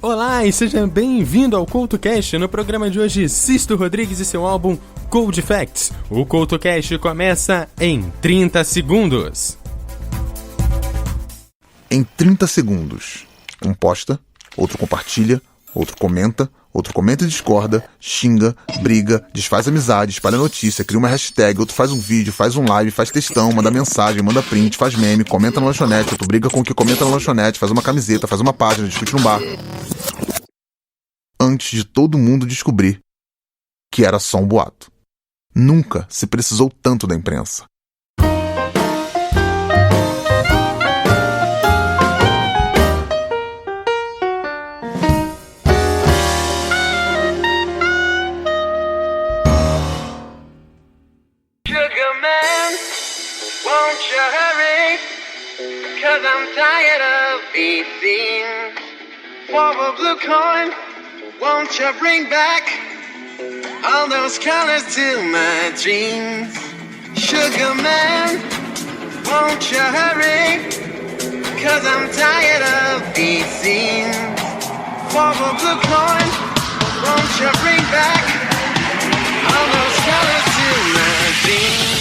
Olá e seja bem-vindo ao CoutoCast. No programa de hoje, Sisto Rodrigues e seu álbum Cold Facts. O CoutoCast começa em 30 segundos. Em 30 segundos, um posta, outro compartilha, outro comenta e discorda, xinga, briga, desfaz amizade, espalha notícia, cria uma hashtag, outro faz um vídeo, faz um live, faz textão, manda mensagem, manda print, faz meme, comenta na lanchonete, outro briga com o que comenta na lanchonete, faz uma camiseta, faz uma página, discute no bar. Antes de todo mundo descobrir que era só um boato. Nunca se precisou tanto da imprensa. Won't you hurry? 'Cause I'm tired of being seen. For a blue coin, won't you bring back all those colors to my dreams? Sugar man, won't you hurry? 'Cause I'm tired of being seen. For a blue coin, won't you bring back all those colors to my dreams?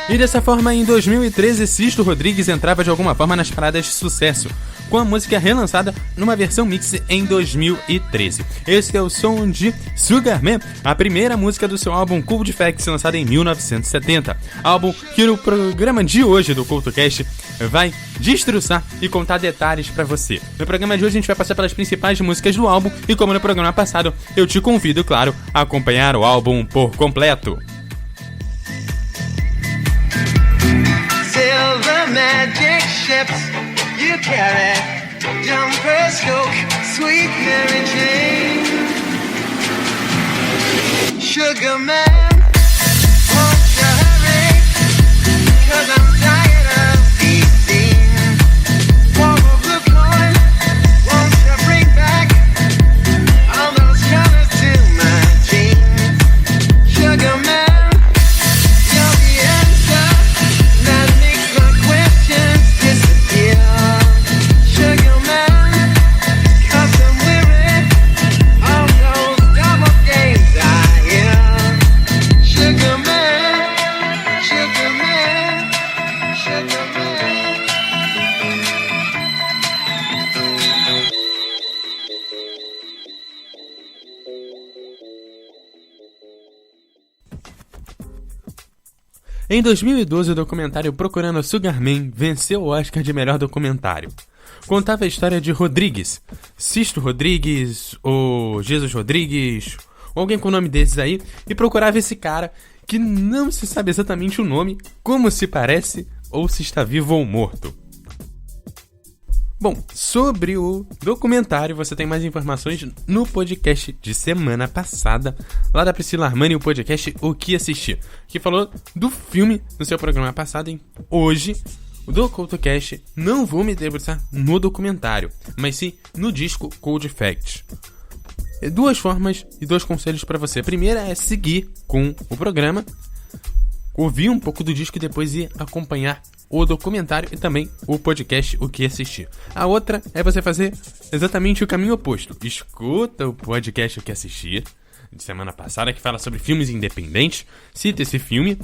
E dessa forma, em 2013, Sisto Rodrigues entrava de alguma forma nas paradas de sucesso, com a música relançada numa versão mix em 2013. Esse é o som de Sugar Man, a primeira música do seu álbum Cold Facts, lançada em 1970. Álbum que no programa de hoje do CoutoCast vai destruçar e contar detalhes pra você. No programa de hoje a gente vai passar pelas principais músicas do álbum e, como no programa passado, eu te convido, claro, a acompanhar o álbum por completo. Silver magic ships you carry, jumpers, coke, sweet Mary Jane. Sugar man, won't you hurry? 'Cause I'm tired of being seen. For a blue coin, won't you bring back all those colors to my jeans? Sugar man, Em 2012, o documentário Procurando Sugar Man venceu o Oscar de melhor documentário. Contava a história de Rodrigues, Sisto Rodrigues, ou Jesus Rodrigues, ou alguém com o nome desses aí, e procurava esse cara que não se sabe exatamente o nome, como se parece, ou se está vivo ou morto. Bom, sobre o documentário, você tem mais informações no podcast de semana passada, lá da Priscila Armani, o podcast O Que Assistir, que falou do filme no seu programa passado. E hoje, do CoutoCast, não vou me debruçar no documentário, mas sim no disco Cold Facts. Duas formas e dois conselhos para você. A primeira é seguir com o programa, ouvir um pouco do disco e depois ir acompanhar o documentário e também o podcast O Que Assistir. A outra é você fazer exatamente o caminho oposto. Escuta o podcast O Que Assistir, de semana passada, que fala sobre filmes independentes, cita esse filme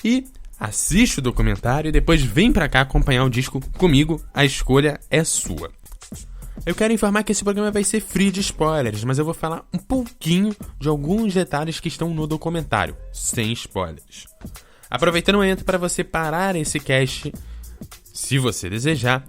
e assiste o documentário e depois vem pra cá acompanhar o disco comigo. A escolha é sua. Eu quero informar que esse programa vai ser free de spoilers, mas eu vou falar um pouquinho de alguns detalhes que estão no documentário, sem spoilers. Aproveitando o momento para você parar esse cast, se você desejar,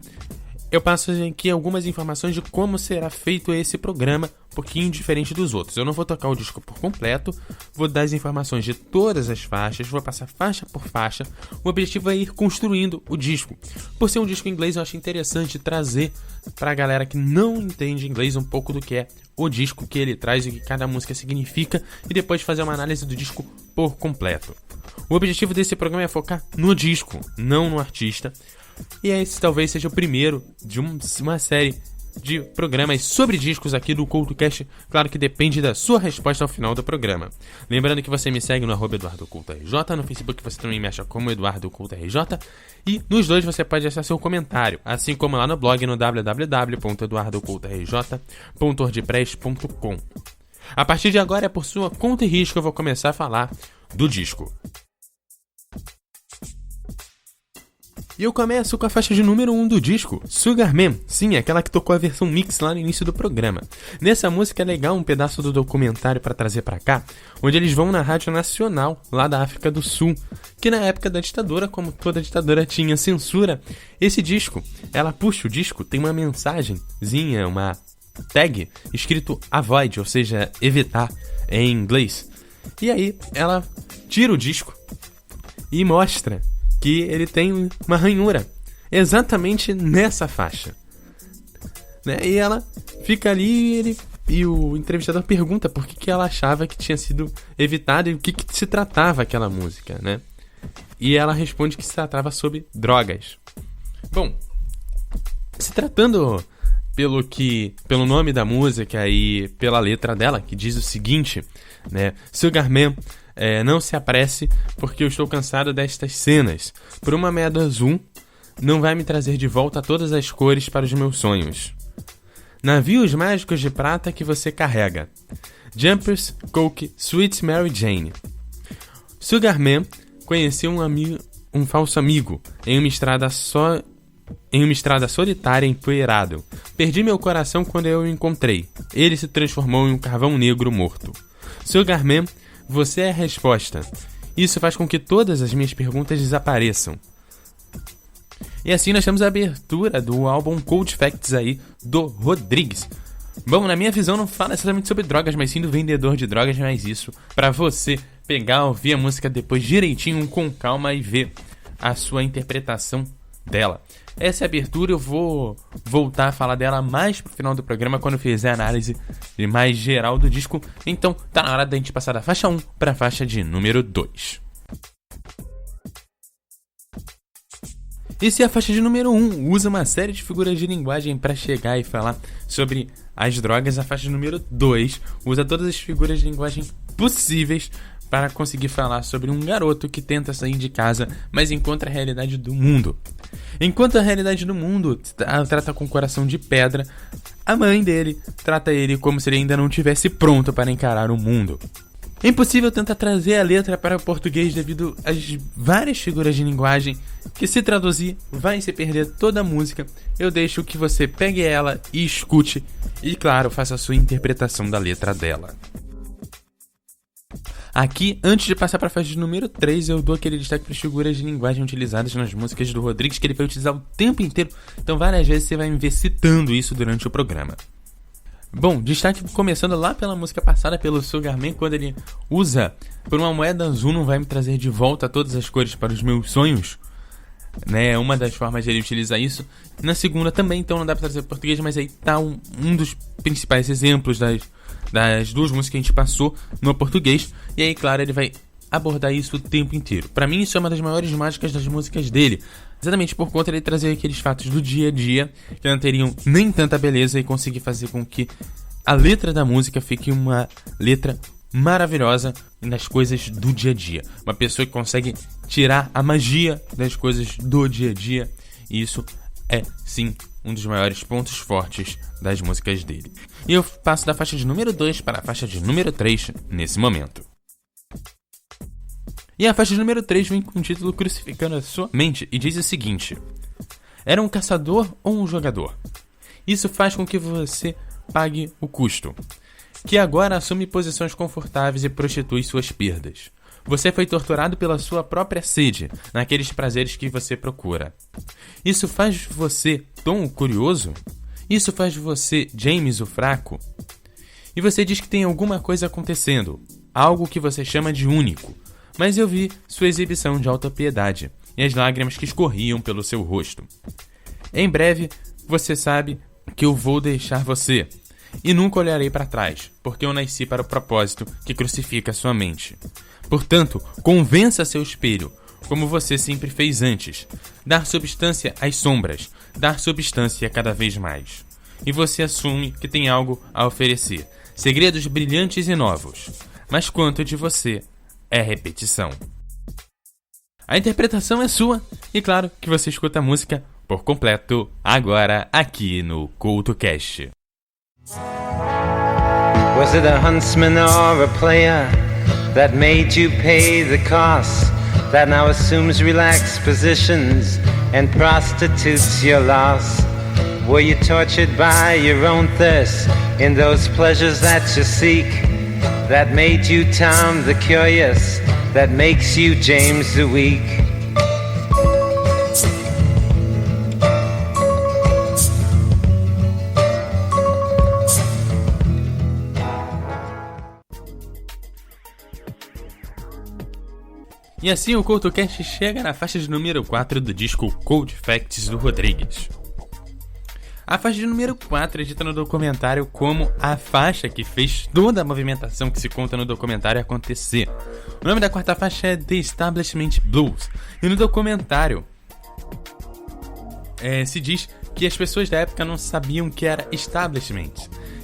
eu passo aqui algumas informações de como será feito esse programa, um pouquinho diferente dos outros. Eu não vou tocar o disco por completo, vou dar as informações de todas as faixas, vou passar faixa por faixa. O objetivo é ir construindo o disco. Por ser um disco em inglês, eu acho interessante trazer para a galera que não entende inglês um pouco do que é o disco que ele traz e o que cada música significa, e depois fazer uma análise do disco por completo. O objetivo desse programa é focar no disco, não no artista. E esse talvez seja o primeiro de uma série de programas sobre discos aqui do CultoCast. Claro que depende da sua resposta ao final do programa. Lembrando que você me segue no @EduardoCultoRJ, no Facebook você também me acha como EduardoCultoRJ, e nos dois você pode deixar seu comentário, assim como lá no blog no www.eduardocultorj.wordpress.com. A partir de agora é por sua conta e risco que eu vou começar a falar do disco. E eu começo com a faixa de número 1 do disco, Sugar Man. Sim, aquela que tocou a versão mix lá no início do programa. Nessa música é legal um pedaço do documentário para trazer para cá, onde eles vão na Rádio Nacional, lá da África do Sul, que na época da ditadura, como toda ditadura tinha censura, esse disco, ela puxa o disco, tem uma mensagenzinha, uma tag, escrito avoid, ou seja, evitar, em inglês. E aí, ela tira o disco e mostra que ele tem uma ranhura, exatamente nessa faixa, né? E ela fica ali e o entrevistador pergunta por que ela achava que tinha sido evitado e o que se tratava aquela música, né? E ela responde que se tratava sobre drogas. Bom, se tratando pelo nome da música e pela letra dela, que diz o seguinte, né? Sugar Man, não se apresse, porque eu estou cansado destas cenas. Por uma moeda azul, não vai me trazer de volta todas as cores para os meus sonhos. Navios mágicos de prata que você carrega. Jumpers, Coke, Sweet Mary Jane. Sugar Man conheceu um falso amigo em uma estrada solitária empoeirado. Perdi meu coração quando eu o encontrei. Ele se transformou em um carvão negro morto. Sugar Man, você é a resposta. Isso faz com que todas as minhas perguntas desapareçam. E assim nós temos a abertura do álbum Cold Facts aí, do Rodrigues. Bom, na minha visão não fala necessariamente sobre drogas, mas sim do vendedor de drogas, mas isso pra você pegar, ouvir a música depois direitinho, com calma e ver a sua interpretação dela. Essa abertura eu vou voltar a falar dela mais pro final do programa, quando eu fizer a análise mais geral do disco. Então tá na hora da gente passar da faixa 1 pra faixa de número 2. E se a faixa de número 1 usa uma série de figuras de linguagem para chegar e falar sobre as drogas, a faixa de número 2 usa todas as figuras de linguagem possíveis para conseguir falar sobre um garoto que tenta sair de casa, mas encontra a realidade do mundo. Enquanto a realidade do mundo trata com o coração de pedra, a mãe dele trata ele como se ele ainda não estivesse pronto para encarar o mundo. É impossível tentar trazer a letra para o português devido às várias figuras de linguagem que, se traduzir, vai se perder toda a música. Eu deixo que você pegue ela e escute e, claro, faça a sua interpretação da letra dela. Aqui, antes de passar para a faixa de número 3, eu dou aquele destaque para as figuras de linguagem utilizadas nas músicas do Rodrigues, que ele vai utilizar o tempo inteiro, então várias vezes você vai me ver citando isso durante o programa. Bom, destaque começando lá pela música passada, pelo Sugar Man, quando ele usa por uma moeda azul não vai me trazer de volta todas as cores para os meus sonhos, né? Uma das formas de ele utilizar isso. Na segunda também, então não dá para trazer português, mas aí tá um dos principais exemplos das duas músicas que a gente passou no português. E aí, claro, ele vai abordar isso o tempo inteiro. Pra mim, isso é uma das maiores mágicas das músicas dele, exatamente por conta de ele trazer aqueles fatos do dia a dia que não teriam nem tanta beleza e conseguir fazer com que a letra da música fique uma letra maravilhosa nas coisas do dia a dia. Uma pessoa que consegue tirar a magia das coisas do dia a dia, e isso é, sim, um dos maiores pontos fortes das músicas dele. E eu passo da faixa de número 2 para a faixa de número 3 nesse momento. E a faixa de número 3 vem com o título Crucificando a Sua Mente e diz o seguinte: era um caçador ou um jogador? Isso faz com que você pague o custo, que agora assume posições confortáveis e prostitui suas perdas. Você foi torturado pela sua própria sede, naqueles prazeres que você procura. Isso faz de você Tom o curioso? Isso faz de você James o fraco? E você diz que tem alguma coisa acontecendo, algo que você chama de único. Mas eu vi sua exibição de autopiedade e as lágrimas que escorriam pelo seu rosto. Em breve, você sabe que eu vou deixar você, e nunca olharei para trás, porque eu nasci para o propósito que crucifica sua mente. Portanto, convença seu espelho, como você sempre fez antes, dar substância às sombras, dar substância cada vez mais. e você assume que tem algo a oferecer. Segredos brilhantes e novos. Mas quanto de você é repetição? A interpretação é sua e claro que você escuta a música por completo agora aqui no CoutoCast. Was it a huntsman or a player that made you pay the cost, that now assumes relaxed positions and prostitutes your loss? Were you tortured by your own thirst in those pleasures that you seek, that made you Tom the Curious, that makes you James the Weak? E assim o CoutoCast chega na faixa de número 4 do disco Cold Facts do Rodrigues. A faixa de número 4 é dita no documentário como a faixa que fez toda a movimentação que se conta no documentário acontecer. O nome da quarta faixa é The Establishment Blues. E no documentário se diz que as pessoas da época não sabiam o que era establishment.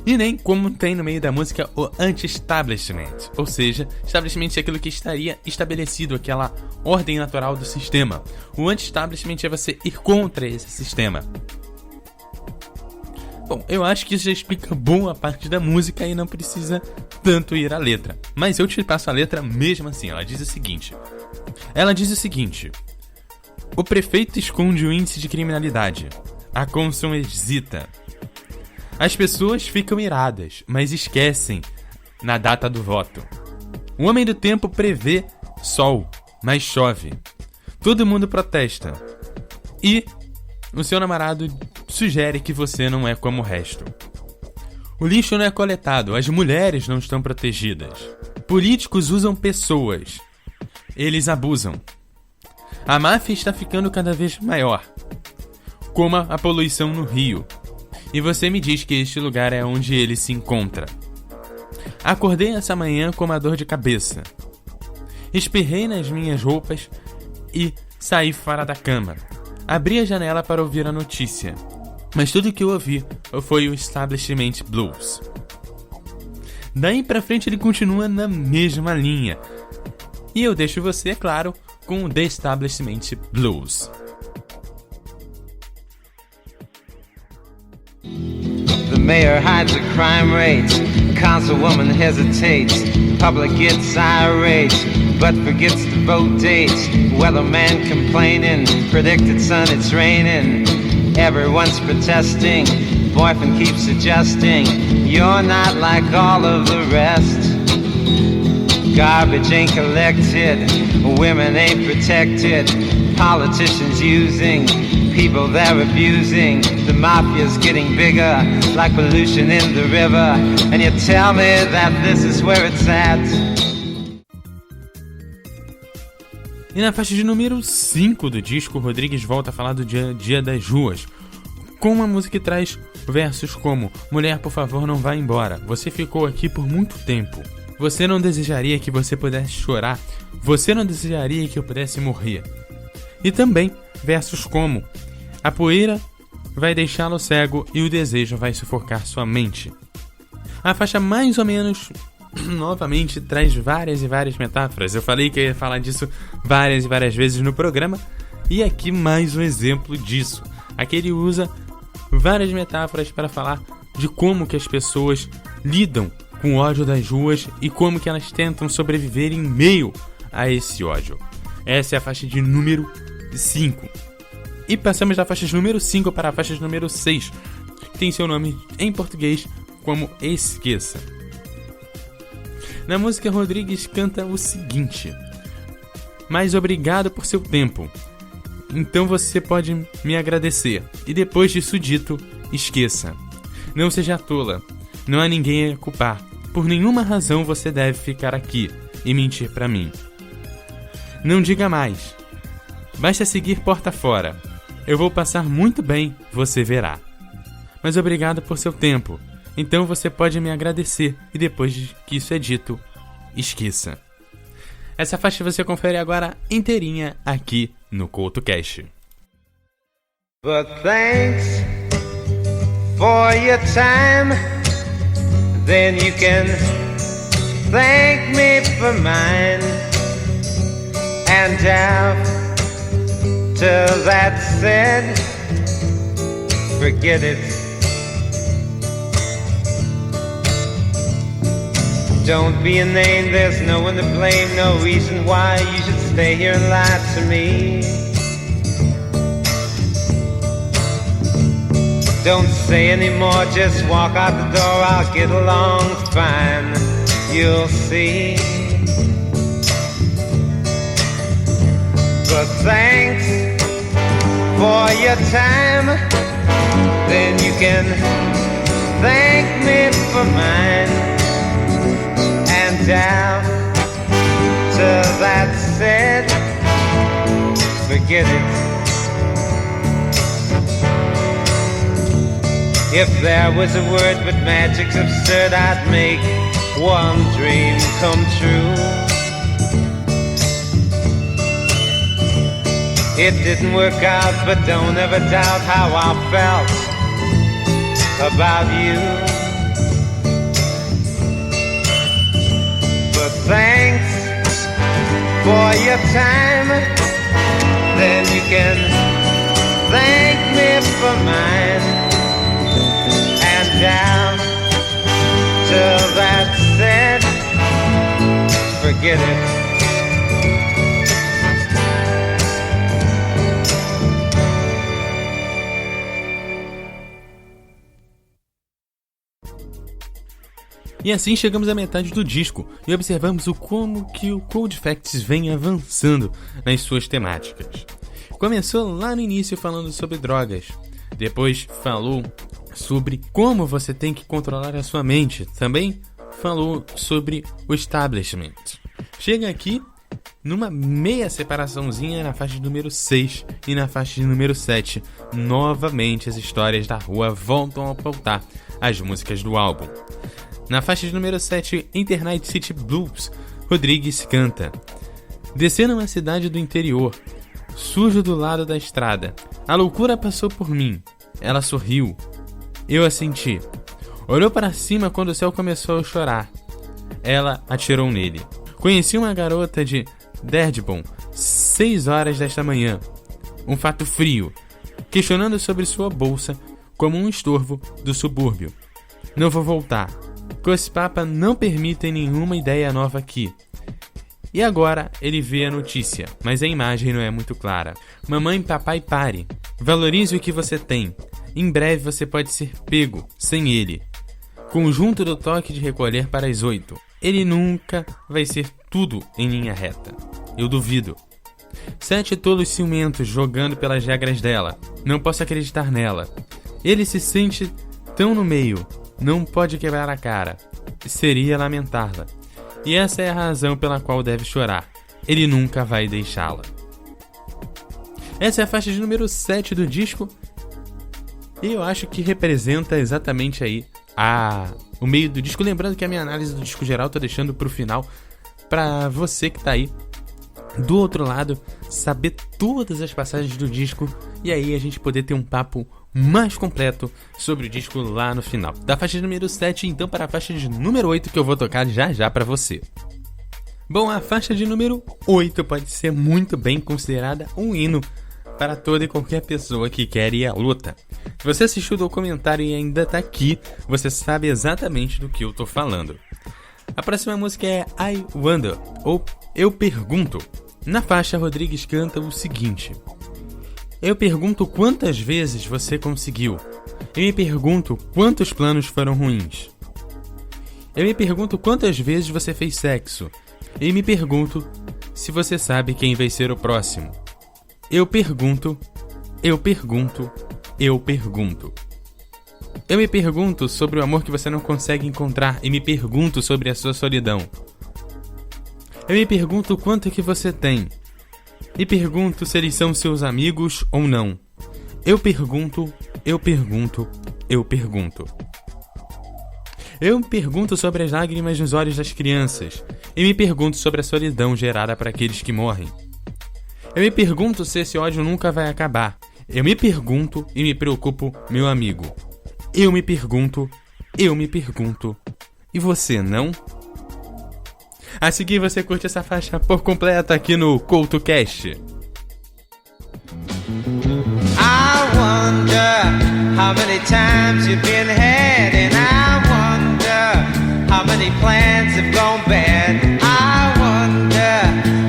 E nem como tem no meio da música o anti-establishment. Ou seja, establishment é aquilo que estaria estabelecido, aquela ordem natural do sistema. O anti-establishment é você ir contra esse sistema. Bom, eu acho que isso já explica boa parte da música e não precisa tanto ir à letra. Mas eu te passo a letra mesmo assim. Ela diz o seguinte. O prefeito esconde o índice de criminalidade. A Consul hesita. As pessoas ficam iradas, mas esquecem na data do voto. O homem do tempo prevê sol, mas chove. Todo mundo protesta. E o seu namorado sugere que você não é como o resto. O lixo não é coletado, as mulheres não estão protegidas. Políticos usam pessoas. Eles abusam. A máfia está ficando cada vez maior. Como a poluição no Rio. E você me diz que este lugar é onde ele se encontra. Acordei essa manhã com uma dor de cabeça. Espirrei nas minhas roupas e saí fora da cama. Abri a janela para ouvir a notícia. Mas tudo que eu ouvi foi o Establishment Blues. Daí pra frente ele continua na mesma linha. E eu deixo você, claro, com o The Establishment Blues. The mayor hides the crime rate, councilwoman hesitates, public gets irate, but forgets to vote dates, weatherman complaining, predicted sun it's raining, everyone's protesting, boyfriend keeps adjusting, you're not like all of the rest. Garbage ain't collected, women ain't protected, politicians using, people they're abusing, the mafia's getting bigger, like pollution in the river, and you tell me that this is where it's at. E na faixa de número 5 do disco, Rodrigues volta a falar do dia das ruas, com uma música que traz versos como: mulher, por favor, não vá embora, você ficou aqui por muito tempo. Você não desejaria que você pudesse chorar? Você não desejaria que eu pudesse morrer? E também versos como: a poeira vai deixá-lo cego e o desejo vai sufocar sua mente. A faixa mais ou menos, novamente, traz várias e várias metáforas. Eu falei que eu ia falar disso várias e várias vezes no programa. E aqui mais um exemplo disso. Aqui ele usa várias metáforas para falar de como que as pessoas lidam com o ódio das ruas e como que elas tentam sobreviver em meio a esse ódio. Essa é a faixa de número 5. E passamos da faixa de número 5 para a faixa de número 6, que tem seu nome em português como Esqueça. Na música, Rodrigues canta o seguinte: mas obrigado por seu tempo. Então você pode me agradecer. E depois disso dito, esqueça. Não seja tola. Não há ninguém a culpar. Por nenhuma razão você deve ficar aqui e mentir pra mim. Não diga mais. Basta seguir porta fora. Eu vou passar muito bem, você verá. Mas obrigado por seu tempo. Então você pode me agradecer. E depois que isso é dito, esqueça. Essa faixa você confere agora inteirinha aqui no CoutoCast. But thanks for your time, then you can thank me for mine. And after that's said, forget it. Don't be a name, there's no one to blame, no reason why you should stay here and lie to me. Don't say anymore, just walk out the door, I'll get along fine, you'll see. But thanks for your time, then you can thank me for mine. And after that's said, forget it. If there was a word but magic's absurd, I'd make one dream come true. It didn't work out, but don't ever doubt how I felt about you. But thanks for your time, then you can thank me for mine. And down till that's said, forget it. E assim chegamos à metade do disco e observamos como que o Cold Facts vem avançando nas suas temáticas. Começou lá no início falando sobre drogas, depois falou sobre como você tem que controlar a sua mente, também falou sobre o establishment. Chega aqui numa meia separaçãozinha na faixa de número 6 e na faixa de número 7, novamente as histórias da rua voltam a pautar as músicas do álbum. Na faixa de número 7, Internight City Blues, Rodrigues canta: descendo uma cidade do interior, sujo do lado da estrada, a loucura passou por mim, ela sorriu, eu a senti, olhou para cima quando o céu começou a chorar, ela atirou nele. Conheci uma garota de Dearborn, 6 horas desta manhã, um fato frio, questionando sobre sua bolsa como um estorvo do subúrbio. Não vou voltar. Cospapa não permitem nenhuma ideia nova aqui. E agora ele vê a notícia, mas a imagem não é muito clara. Mamãe, papai, pare. Valorize o que você tem. Em breve você pode ser pego, sem ele. Conjunto do toque de recolher para as 8. Ele nunca vai ser tudo em linha reta. Eu duvido. 7 tolos ciumentos jogando pelas regras dela. Não posso acreditar nela. Ele se sente tão no meio. Não pode quebrar a cara. Seria lamentá-la. E essa é a razão pela qual deve chorar. Ele nunca vai deixá-la. Essa é a faixa de número 7 do disco. E eu acho que representa exatamente aí o meio do disco. Lembrando que a minha análise do disco geral tô deixando pro final, pra você que tá aí do outro lado saber todas as passagens do disco e aí a gente poder ter um papo mais completo sobre o disco lá no final. Da faixa de número 7 então para a faixa de número 8 que eu vou tocar já pra você. Bom, a faixa de número 8 pode ser muito bem considerada um hino para toda e qualquer pessoa que quer ir à luta. Se você assistiu o documentário e ainda tá aqui, você sabe exatamente do que eu tô falando. A próxima música é I Wonder, ou Eu Pergunto. Na faixa, Rodrigues canta o seguinte: eu pergunto quantas vezes você conseguiu. Eu me pergunto quantos planos foram ruins. Eu me pergunto quantas vezes você fez sexo. Eu me pergunto se você sabe quem vai ser o próximo. Eu pergunto, eu pergunto, eu pergunto. Eu me pergunto sobre o amor que você não consegue encontrar e me pergunto sobre a sua solidão. Eu me pergunto quanto que você tem. Me pergunto se eles são seus amigos ou não. Eu pergunto, eu pergunto, eu pergunto. Eu me pergunto sobre as lágrimas nos olhos das crianças. E me pergunto sobre a solidão gerada para aqueles que morrem. Eu me pergunto se esse ódio nunca vai acabar. Eu me pergunto e me preocupo, meu amigo. Eu me pergunto, e você não? A seguir você curte essa faixa por completa aqui no CoutoCast. I wonder how many times you've been had, and I wonder how many plans have gone bad. I wonder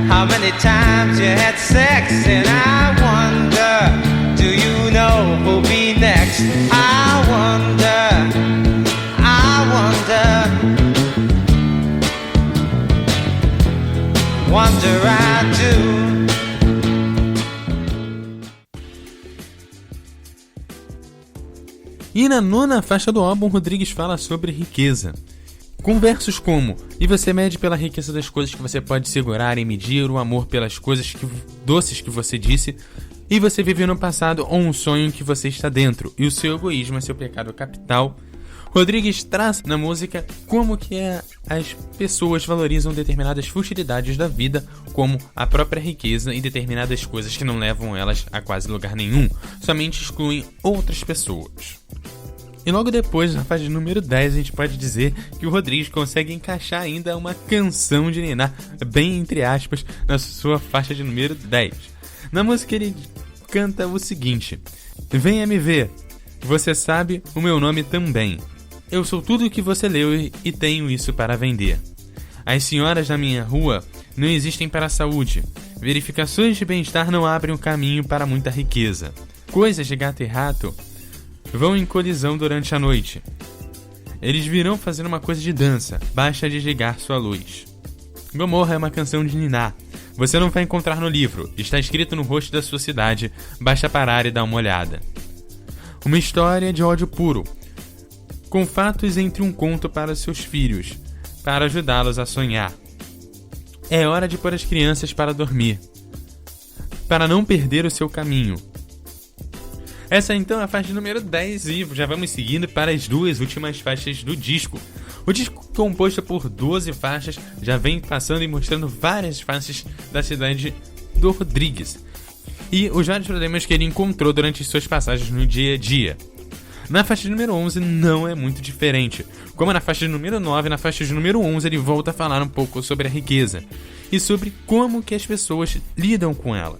how many times you had sex, and I wonder, do you know who'll be next? I wonder, wonder I do. E na nona faixa do álbum, Rodrigues fala sobre riqueza. Com versos como: e você mede pela riqueza das coisas que você pode segurar e medir o amor pelas coisas doces que você disse, e você vive no passado ou um sonho que você está dentro, e o seu egoísmo é seu pecado capital. Rodrigues traz na música como que as pessoas valorizam determinadas futilidades da vida, como a própria riqueza e determinadas coisas que não levam elas a quase lugar nenhum, somente excluem outras pessoas. E logo depois, na faixa número 10, a gente pode dizer que o Rodrigues consegue encaixar ainda uma canção de niná, bem entre aspas, na sua faixa de número 10. Na música ele canta o seguinte: venha me ver, você sabe o meu nome também. Eu sou tudo o que você leu e tenho isso para vender. As senhoras da minha rua não existem para a saúde. Verificações de bem-estar não abrem o caminho para muita riqueza. Coisas de gato e rato vão em colisão durante a noite. Eles virão fazer uma coisa de dança, basta desligar sua luz. Gomorra é uma canção de niná. Você não vai encontrar no livro, está escrito no rosto da sua cidade, basta parar e dar uma olhada. Uma história de ódio puro, com fatos entre um conto para seus filhos, para ajudá-los a sonhar. É hora de pôr as crianças para dormir, para não perder o seu caminho. Essa então é a faixa número 10 e já vamos seguindo para as duas últimas faixas do disco. O disco, composto por 12 faixas, já vem passando e mostrando várias faces da cidade do Rodrigues e os vários problemas que ele encontrou durante suas passagens no dia a dia. Na faixa número 11 não é muito diferente. Como na faixa número 9, na faixa número 11 ele volta a falar um pouco sobre a riqueza e sobre como que as pessoas lidam com ela.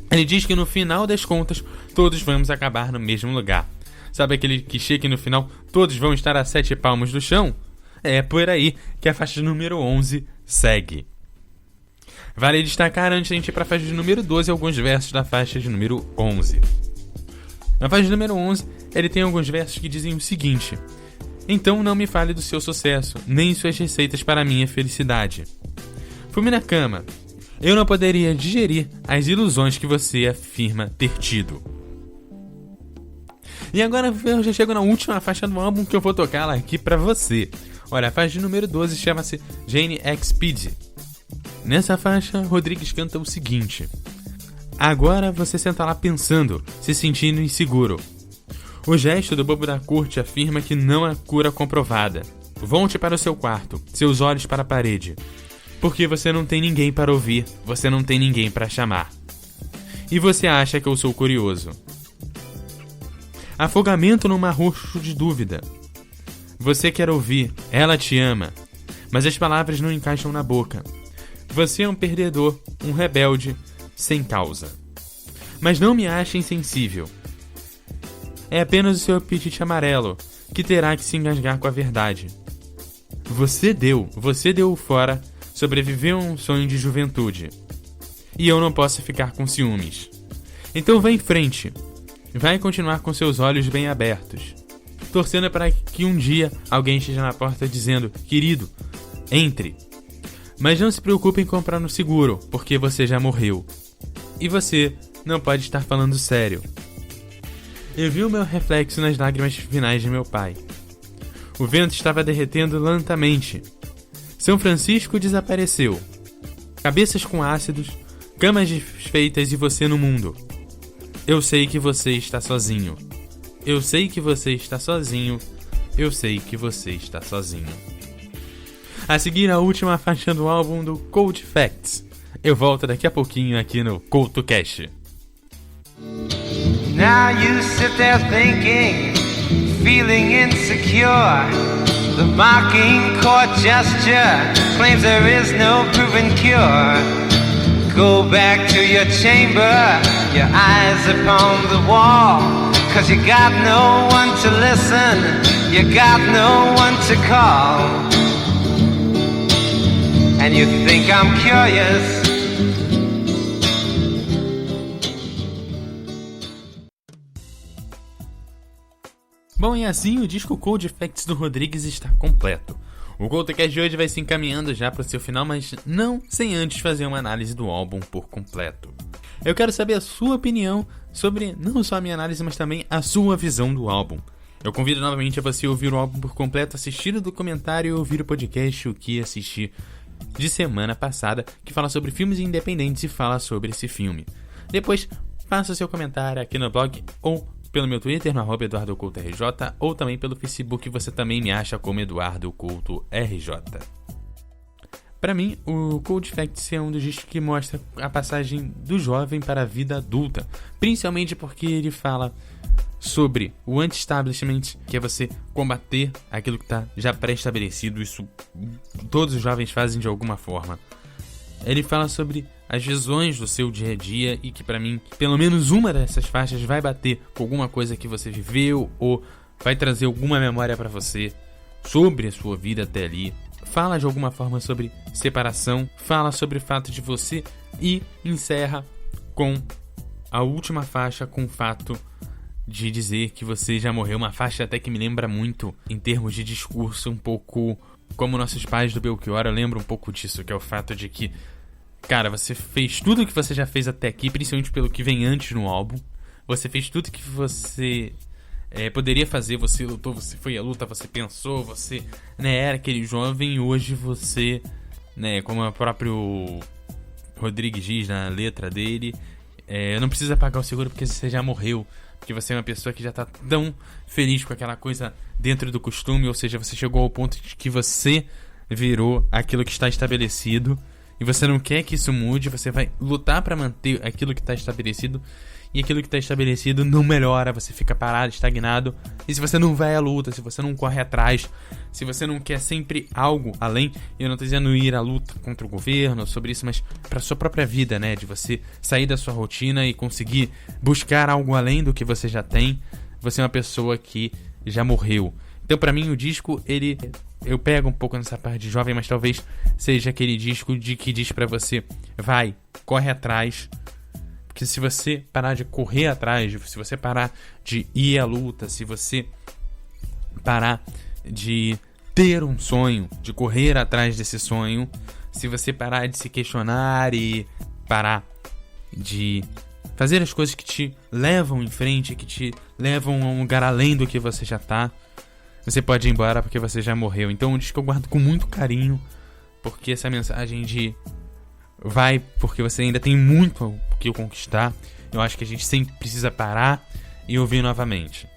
Ele diz que no final das contas, todos vamos acabar no mesmo lugar. Sabe aquele clichê que no final todos vão estar a 7 palmos do chão? É por aí que a faixa número 11 segue. Vale destacar, antes de a gente ir para a faixa de número 12, alguns versos da faixa de número 11. Na faixa de número 11, ele tem alguns versos que dizem o seguinte: então não me fale do seu sucesso, nem suas receitas para a minha felicidade. Fume na cama. Eu não poderia digerir as ilusões que você afirma ter tido. E agora eu já chego na última faixa do álbum que eu vou tocar lá aqui pra você. Olha, a faixa de número 12 chama-se Jane Exped. Nessa faixa, Rodrigues canta o seguinte: agora você senta lá pensando, se sentindo inseguro. O gesto do bobo da corte afirma que não há cura comprovada. Volte para o seu quarto, seus olhos para a parede. Porque você não tem ninguém para ouvir, você não tem ninguém para chamar. E você acha que eu sou curioso. Afogamento no mar roxo de dúvida. Você quer ouvir, ela te ama, mas as palavras não encaixam na boca. Você é um perdedor, um rebelde, sem causa. Mas não me ache insensível. É apenas o seu apetite amarelo, que terá que se engasgar com a verdade. Você deu fora, sobreviveu a um sonho de juventude. E eu não posso ficar com ciúmes. Então vá em frente. Vai continuar com seus olhos bem abertos, torcendo para que um dia alguém esteja na porta dizendo: querido, entre. Mas não se preocupe em comprar no seguro, porque você já morreu. E você não pode estar falando sério. Eu vi o meu reflexo nas lágrimas finais de meu pai. O vento estava derretendo lentamente. São Francisco desapareceu. Cabeças com ácidos, camas desfeitas e você no mundo. Eu sei que você está sozinho. Eu sei que você está sozinho. Eu sei que você está sozinho. A seguir, a última faixa do álbum do Cold Facts. Eu volto daqui a pouquinho aqui no CoutoCast. Now you sit there thinking, feeling insecure. The mocking court gesture claims there is no proven cure. Go back to your chamber, your eyes upon the wall, 'cause you got no one to listen, you got no one to call. And you think I'm curious. Bom, e assim o disco Cold Facts do Rodrigues está completo. O CultoCast de hoje vai se encaminhando já para o seu final, mas não sem antes fazer uma análise do álbum por completo. Eu quero saber a sua opinião sobre não só a minha análise, mas também a sua visão do álbum. Eu convido novamente a você ouvir o álbum por completo, assistir o documentário e ouvir o podcast O Que Assistir de semana passada, que fala sobre filmes independentes e fala sobre esse filme. Depois, faça seu comentário aqui no blog ou pelo meu Twitter, no @EduardoCoutoRJ, ou também pelo Facebook, você também me acha como EduardoCoutoRJ. Para mim, o Cold Facts é um dos discos que mostra a passagem do jovem para a vida adulta, principalmente porque ele fala sobre o anti-establishment, que é você combater aquilo que está já pré-estabelecido. Isso todos os jovens fazem de alguma forma. Ele fala sobre as visões do seu dia a dia e que, pra mim, pelo menos uma dessas faixas vai bater com alguma coisa que você viveu ou vai trazer alguma memória pra você sobre a sua vida até ali. Fala de alguma forma sobre separação, fala sobre o fato de você e encerra com a última faixa com o fato de dizer que você já morreu. Uma faixa até que me lembra muito, em termos de discurso, um pouco como Nossos Pais do Belchior. Eu lembro um pouco disso, que é o fato de que, cara, você fez tudo o que você já fez até aqui, principalmente pelo que vem antes no álbum. Você fez tudo que você poderia fazer, você lutou, você foi à luta, você pensou, você era aquele jovem, e hoje você, como o próprio Rodrigues diz na letra dele, não precisa pagar o seguro porque você já morreu. Porque você é uma pessoa que já tá tão feliz com aquela coisa dentro do costume, ou seja, você chegou ao ponto de que você virou aquilo que está estabelecido e você não quer que isso mude, você vai lutar para manter aquilo que está estabelecido e aquilo que está estabelecido não melhora, você fica parado, estagnado. E se você não vai à luta, se você não corre atrás, se você não quer sempre algo além, eu não estou dizendo ir à luta contra o governo sobre isso, mas para sua própria vida, de você sair da sua rotina e conseguir buscar algo além do que você já tem, você é uma pessoa que já morreu. Então, para mim, o disco, eu pego um pouco nessa parte de jovem, mas talvez seja aquele disco que diz pra você, vai, corre atrás. Porque se você parar de correr atrás, se você parar de ir à luta, se você parar de ter um sonho, de correr atrás desse sonho, se você parar de se questionar e parar de fazer as coisas que te levam em frente, que te levam a um lugar além do que você já tá, você pode ir embora porque você já morreu. Então, um disco que eu guardo com muito carinho, porque essa mensagem de vai porque você ainda tem muito o que conquistar, eu acho que a gente sempre precisa parar e ouvir novamente.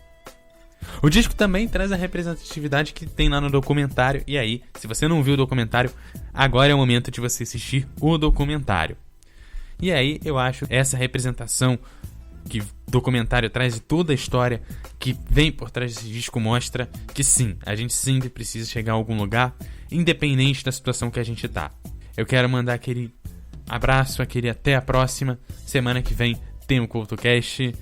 O disco também traz a representatividade que tem lá no documentário, e aí, se você não viu o documentário, agora é o momento de você assistir o documentário. E aí, eu acho essa representação que o documentário traz e toda a história que vem por trás desse disco mostra que sim, a gente sempre precisa chegar a algum lugar, independente da situação que a gente tá. Eu quero mandar aquele abraço, aquele até a próxima. Semana que vem tem o CultoCast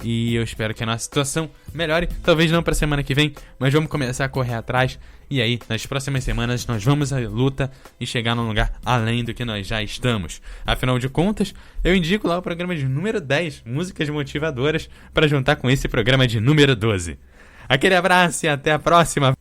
e eu espero que a nossa situação melhore. Talvez não para semana que vem, mas vamos começar a correr atrás. E aí, nas próximas semanas, nós vamos à luta e chegar num lugar além do que nós já estamos. Afinal de contas, eu indico lá o programa de número 10, Músicas Motivadoras, para juntar com esse programa de número 12. Aquele abraço e até a próxima!